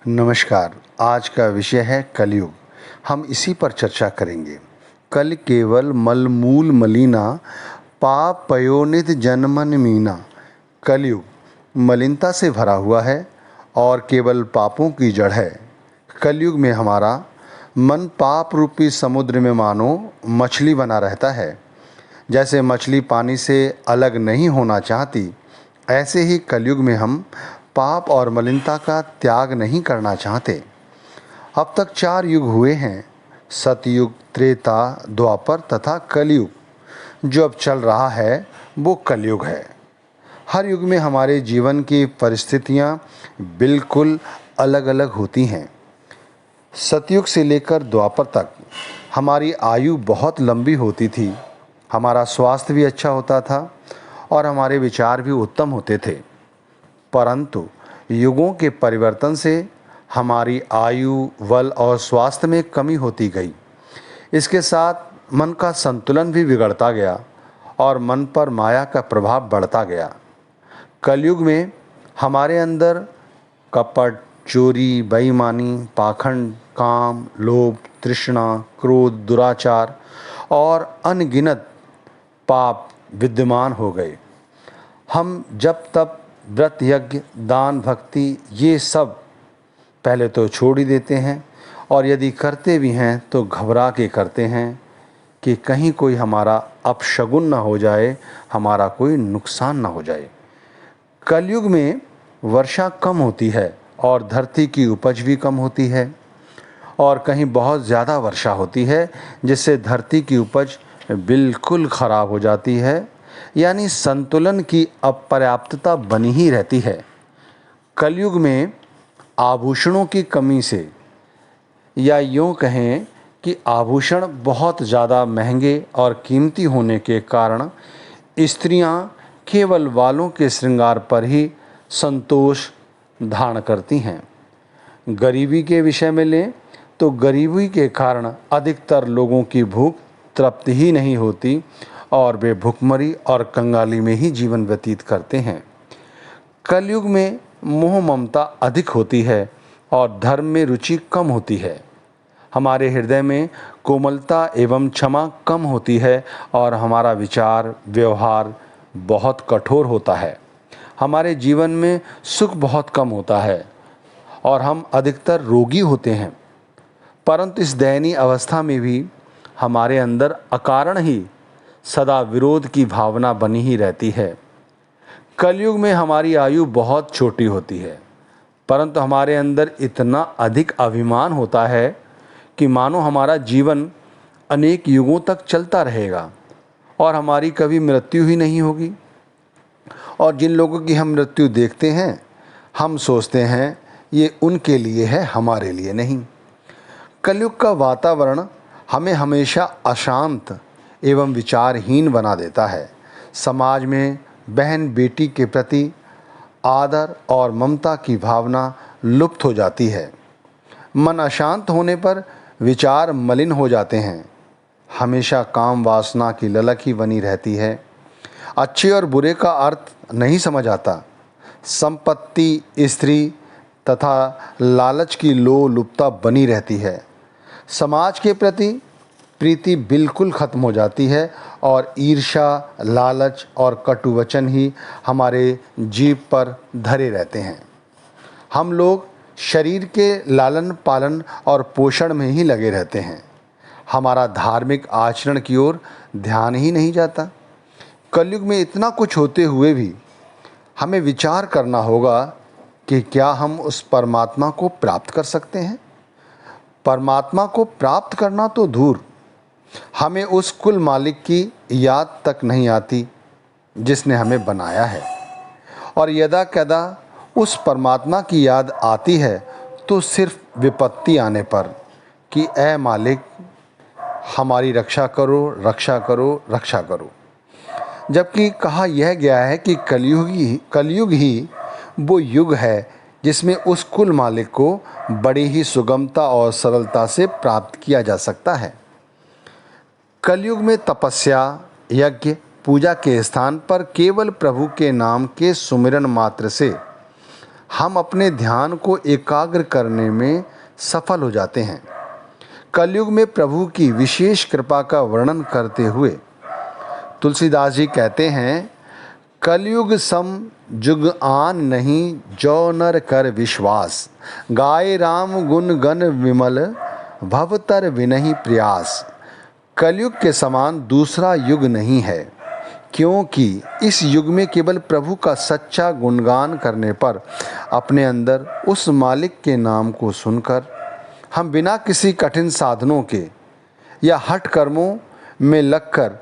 नमस्कार। आज का विषय है कलयुग। हम इसी पर चर्चा करेंगे। कल केवल मलमूल मलिना पाप पयोनिध जन्मन मीना। कलयुग मलिनता से भरा हुआ है और केवल पापों की जड़ है। कलयुग में हमारा मन पाप रूपी समुद्र में मानो मछली बना रहता है। जैसे मछली पानी से अलग नहीं होना चाहती, ऐसे ही कलयुग में हम पाप और मलिनता का त्याग नहीं करना चाहते। अब तक 4 युग हुए हैं, सतयुग, त्रेता, द्वापर तथा कलयुग। जो अब चल रहा है वो कलयुग है। हर युग में हमारे जीवन की परिस्थितियाँ बिल्कुल अलग अलग होती हैं। सतयुग से लेकर द्वापर तक हमारी आयु बहुत लंबी होती थी, हमारा स्वास्थ्य भी अच्छा होता था और हमारे विचार भी उत्तम होते थे। परंतु युगों के परिवर्तन से हमारी आयु, बल और स्वास्थ्य में कमी होती गई। इसके साथ मन का संतुलन भी बिगड़ता गया और मन पर माया का प्रभाव बढ़ता गया। कलयुग में हमारे अंदर कपट, चोरी, बेईमानी, पाखंड, काम, लोभ, तृष्णा, क्रोध, दुराचार और अनगिनत पाप विद्यमान हो गए। हम जब तब व्रत, यज्ञ, दान, भक्ति ये सब पहले तो छोड़ ही देते हैं और यदि करते भी हैं तो घबरा के करते हैं कि कहीं कोई हमारा अपशगुन ना हो जाए, हमारा कोई नुकसान ना हो जाए। कलयुग में वर्षा कम होती है और धरती की उपज भी कम होती है और कहीं बहुत ज़्यादा वर्षा होती है जिससे धरती की उपज बिल्कुल ख़राब हो जाती है, यानी संतुलन की अपर्याप्तता बनी ही रहती है। कलयुग में आभूषणों की कमी से, या यूँ कहें कि आभूषण बहुत ज़्यादा महंगे और कीमती होने के कारण स्त्रियां केवल वालों के श्रृंगार पर ही संतोष धारण करती हैं। गरीबी के विषय में लें तो गरीबी के कारण अधिकतर लोगों की भूख तृप्त ही नहीं होती और वे भुखमरी और कंगाली में ही जीवन व्यतीत करते हैं। कलयुग में मोह ममता अधिक होती है और धर्म में रुचि कम होती है। हमारे हृदय में कोमलता एवं क्षमा कम होती है और हमारा विचार व्यवहार बहुत कठोर होता है। हमारे जीवन में सुख बहुत कम होता है और हम अधिकतर रोगी होते हैं। परंतु इस दयनीय अवस्था में भी हमारे अंदर अकारण ही सदा विरोध की भावना बनी ही रहती है। कलयुग में हमारी आयु बहुत छोटी होती है, परंतु हमारे अंदर इतना अधिक अभिमान होता है कि मानो हमारा जीवन अनेक युगों तक चलता रहेगा और हमारी कभी मृत्यु ही नहीं होगी। और जिन लोगों की हम मृत्यु देखते हैं, हम सोचते हैं ये उनके लिए है, हमारे लिए नहीं। कलयुग का वातावरण हमें हमेशा अशांत एवं विचारहीन बना देता है। समाज में बहन बेटी के प्रति आदर और ममता की भावना लुप्त हो जाती है। मन अशांत होने पर विचार मलिन हो जाते हैं। हमेशा काम वासना की ललक ही बनी रहती है। अच्छे और बुरे का अर्थ नहीं समझ आता। संपत्ति, स्त्री तथा लालच की लोलुपता बनी रहती है। समाज के प्रति प्रीति बिल्कुल खत्म हो जाती है और ईर्ष्या, लालच और कटुवचन ही हमारे जीभ पर धरे रहते हैं। हम लोग शरीर के लालन पालन और पोषण में ही लगे रहते हैं। हमारा धार्मिक आचरण की ओर ध्यान ही नहीं जाता। कलयुग में इतना कुछ होते हुए भी हमें विचार करना होगा कि क्या हम उस परमात्मा को प्राप्त कर सकते हैं। परमात्मा को प्राप्त करना तो दूर, हमें उस कुल मालिक की याद तक नहीं आती जिसने हमें बनाया है। और यदा कदा उस परमात्मा की याद आती है तो सिर्फ विपत्ति आने पर कि ऐ मालिक हमारी रक्षा करो, रक्षा करो, रक्षा करो। जबकि कहा यह गया है कि कलयुग ही वो युग है जिसमें उस कुल मालिक को बड़ी ही सुगमता और सरलता से प्राप्त किया जा सकता है। कलयुग में तपस्या, यज्ञ, पूजा के स्थान पर केवल प्रभु के नाम के सुमिरन मात्र से हम अपने ध्यान को एकाग्र करने में सफल हो जाते हैं। कलयुग में प्रभु की विशेष कृपा का वर्णन करते हुए तुलसीदास जी कहते हैं, कलयुग सम जुग आन नहीं, जो नर कर विश्वास, गाय राम गुण गण विमल, भवतर विनहि प्रयास। कलयुग के समान दूसरा युग नहीं है, क्योंकि इस युग में केवल प्रभु का सच्चा गुणगान करने पर अपने अंदर उस मालिक के नाम को सुनकर हम बिना किसी कठिन साधनों के या हठ कर्मों में लगकर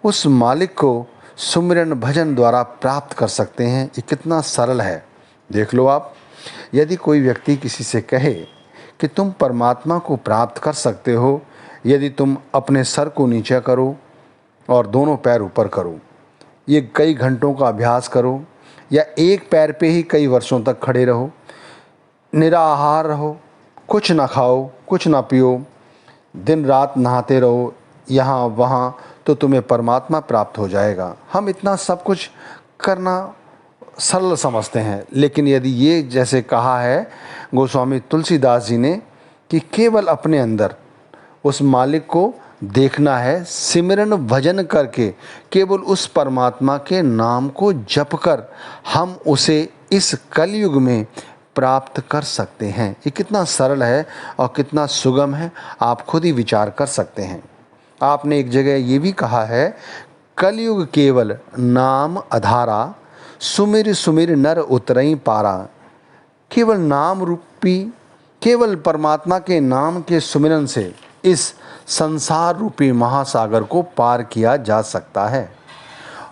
उस मालिक को सुमिरन भजन द्वारा प्राप्त कर सकते हैं। ये कितना सरल है। देख लो आप, यदि कोई व्यक्ति किसी से कहे कि तुम परमात्मा को प्राप्त कर सकते हो यदि तुम अपने सर को नीचे करो और दोनों पैर ऊपर करो, ये कई घंटों का अभ्यास करो, या एक पैर पे ही कई वर्षों तक खड़े रहो, निराहार रहो, कुछ ना खाओ, कुछ ना पियो, दिन रात नहाते रहो यहाँ वहाँ, तो तुम्हें परमात्मा प्राप्त हो जाएगा। हम इतना सब कुछ करना सरल समझते हैं, लेकिन यदि ये जैसे कहा है गोस्वामी तुलसीदास जी ने कि केवल अपने अंदर उस मालिक को देखना है, सिमरन भजन करके केवल उस परमात्मा के नाम को जप कर हम उसे इस कलयुग में प्राप्त कर सकते हैं। ये कितना सरल है और कितना सुगम है, आप खुद ही विचार कर सकते हैं। आपने एक जगह ये भी कहा है, कलयुग केवल नाम आधारा, सुमिर सुमिर नर उतरई पारा। केवल नाम रूपी, केवल परमात्मा के नाम के सुमिरन से इस संसार रूपी महासागर को पार किया जा सकता है।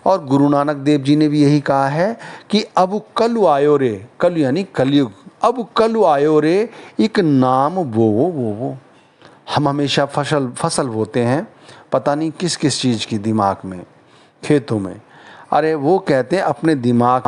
और गुरु नानक देव जी ने भी यही कहा है कि अब कलु आयो रे, कलु यानी कलयुग, अब कलु आयो रे, एक नाम वो। हम हमेशा फसल बोते हैं, पता नहीं किस किस चीज़ की, दिमाग में, खेतों में। अरे वो कहते हैं अपने दिमाग